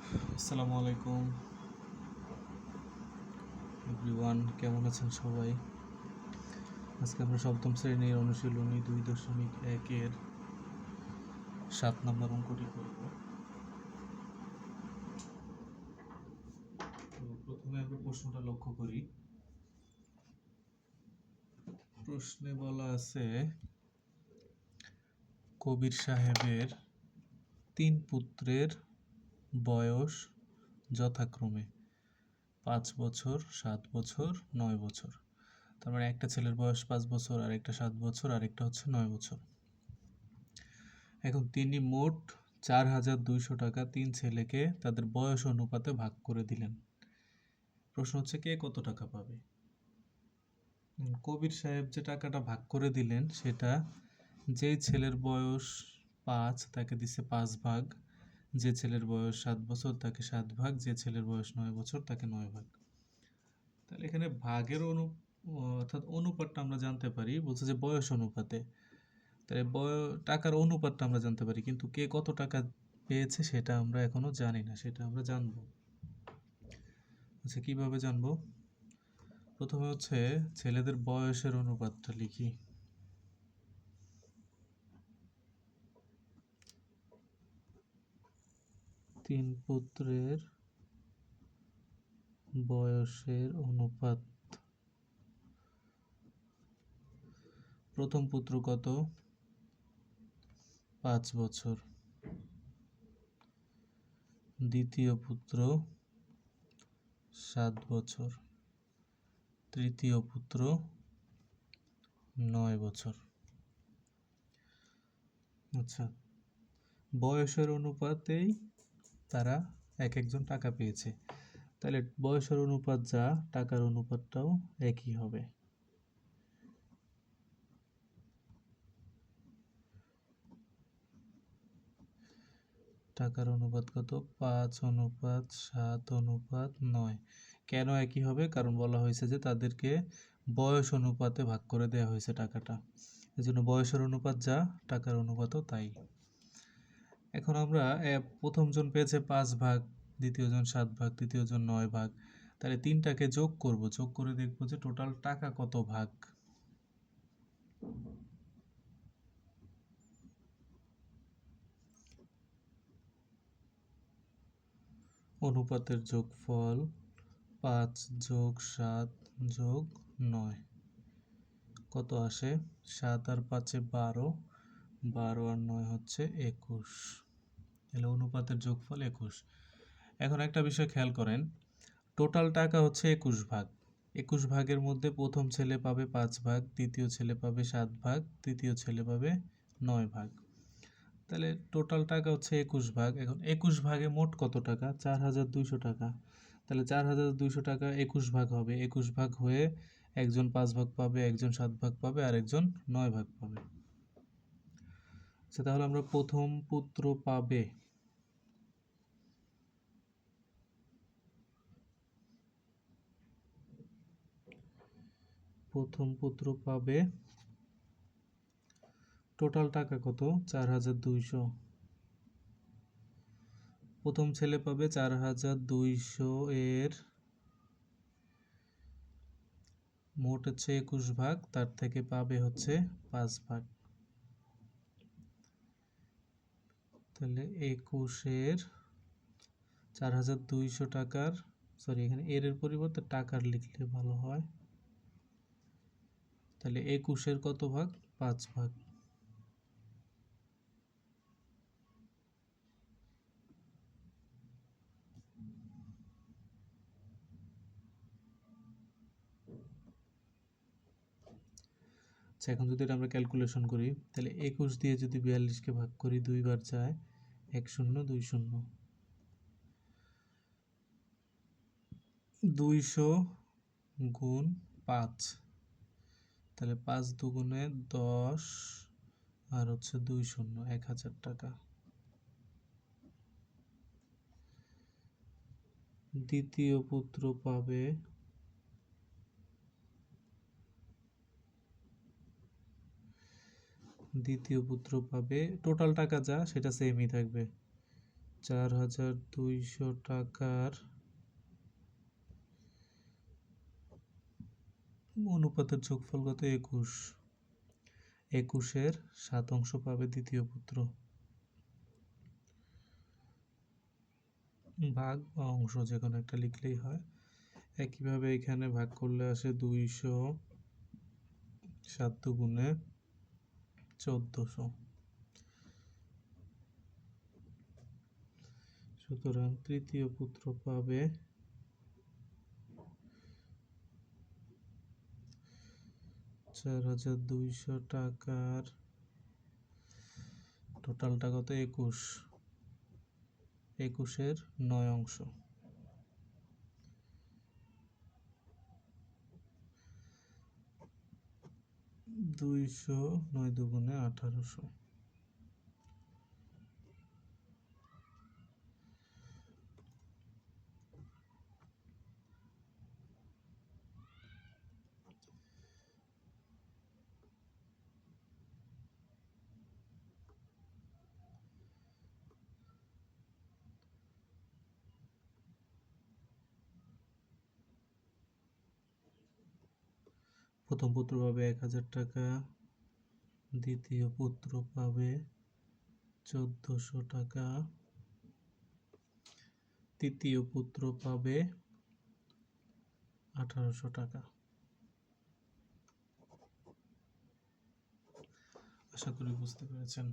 আসসালামু আলাইকুম এভরিওয়ান, কেমন আছেন সবাই? আজকে আমরা সপ্তম শ্রেণীর অনুশীলনী 2.1-এর 7 নম্বর অঙ্কটি করব। তো প্রথমে আমরা প্রশ্নটা লক্ষ্য করি। প্রশ্নে বলা আছে কবির সাহেবের 3 পুত্রের বয়স যথাক্রমে 5 বছর, 7 বছর, 9 বছর। তার মানে একটা ছেলের বয়স 5 বছর, আর একটা 7 বছর, আর একটা হচ্ছে 9 বছর। এখন তিনি মোট 4,200 টাকা 3 ছেলেকে তাদের বয়স অনুপাতে ভাগ করে দিলেন। প্রশ্ন হচ্ছে কে কত টাকা পাবে? কবির সাহেব যে টাকাটা ভাগ করে দিলেন সেটা যেই ছেলের বয়স 5 তাকে দিছে 5 ভাগ, যে ছেলের বয়স 7 বছর তাকে 7 ভাগ, যে ছেলের বয়স 9 বছর তাকে 9 ভাগ। তাহলে এখানে ভাগের অর্থাৎ অনুপাতটা আমরা জানতে পারি, বলছে যে বয়স অনুপাতে। তাহলে টাকার অনুপাতটা আমরা জানতে পারি, কিন্তু কে কত টাকা পেয়েছে সেটা আমরা এখনো জানি না, সেটা আমরা জানবো। আচ্ছা, কিভাবে জানবো? প্রথমে হচ্ছে ছেলেদের বয়সের অনুপাতটা লিখি। তিন পুত্রের বয়সের অনুপাত। প্রথম পুত্র কত? 5 বছর। দ্বিতীয় পুত্র 7 বছর। তৃতীয় পুত্র 9 বছর। আচ্ছা, বয়সের অনুপাতেই তারা এক একজন টাকা পেয়েছে, তাহলে বয়সের অনুপাত যা, টাকার অনুপাতটাও একই হবে। টাকার অনুপাত কত? 5:7:9। কেন একই হবে? কারণ বলা হয়েছে যে তাদেরকে বয়স অনুপাতে ভাগ করে দেওয়া হয়েছে টাকাটা, এজন্য বয়সের অনুপাত যা, টাকার অনুপাতও তাই। এখন আমরা প্রথম জন পেয়েছে 5 ভাগ, দ্বিতীয় জন 7 ভাগ, তৃতীয় জন 9 ভাগ। তাহলে তিনটাকে যোগ করব, যোগ করে দেখব যে টোটাল টাকা কত ভাগ। অনুপাতের যোগফল 5 যোগ 7 যোগ 9 কত আসে? 7 আর 5-এ 12, 12 আর 9 হচ্ছে 21। তাহলে অনুপাতের যোগফল 21। এখন একটা বিষয় খেয়াল করেন, টোটাল টাকা হচ্ছে 21 ভাগ। 21 ভাগের মধ্যে প্রথম ছেলে পাবে 5 ভাগ, দ্বিতীয় ছেলে পাবে 7 ভাগ, তৃতীয় ছেলে পাবে 9 ভাগ। তাহলে টোটাল টাকা হচ্ছে 21 ভাগ। এখন 21 ভাগে মোট কত টাকা? 4,200 টাকা। তাহলে 4,200 টাকা 21 ভাগ হবে, 21 ভাগ হয়ে একজন 5 ভাগ পাবে, একজন 7 ভাগ পাবে, আর একজন 9 ভাগ পাবে। আচ্ছা, তাহলে আমরা প্রথম পুত্র পাবে টোটাল টাকা কত? 4,200। প্রথম ছেলে পাবে 4,200 এর মোট হচ্ছে 21 ভাগ, তার থেকে পাবে হচ্ছে 5 ভাগ। তাহলে 21-এর 4,200 টাকার, সরি এখানে এর পরিবর্তে টাকার লিখলে ভালো হয়। তাহলে 21-এর কত ভাগ? 5 ভাগ। আচ্ছা, এখন যদি এটা আমরা ক্যালকুলেশন করি, তাহলে 21 দিয়ে যদি 42-কে ভাগ করি, 2 বার যায় 1 0 2 0। 200 গুণ 5, তাহলে 5 দুগুণে 10, আর হচ্ছে 2 0, 1,000 টাকা। দ্বিতীয় পুত্র পাবে টোটাল টাকা যা সেটা সেমই থাকবে, 4,200 টাকার অনুপাতের যোগফল কত? 21। 21-এর 7 অংশ পাবে দ্বিতীয় পুত্র। ভাগ বা অংশ যে কোনো একটা লিখলেই হয়। একইভাবে এখানে ভাগ করলে আসে 200, 7 দুগুণে 1400। সুতরাং তৃতীয় পুত্র পাবে 4,200 টাকার টোটালটা কত? 21। 21-এর 9 অংশ। 200, 9 দুগুণে 1800। প্রথম পুত্র পাবে 1,000 টাকা, দ্বিতীয় পুত্র পাবে 1,400 টাকা, তৃতীয় পুত্র পাবে 1,800 টাকা। আশা করি বুঝতে পেরেছেন।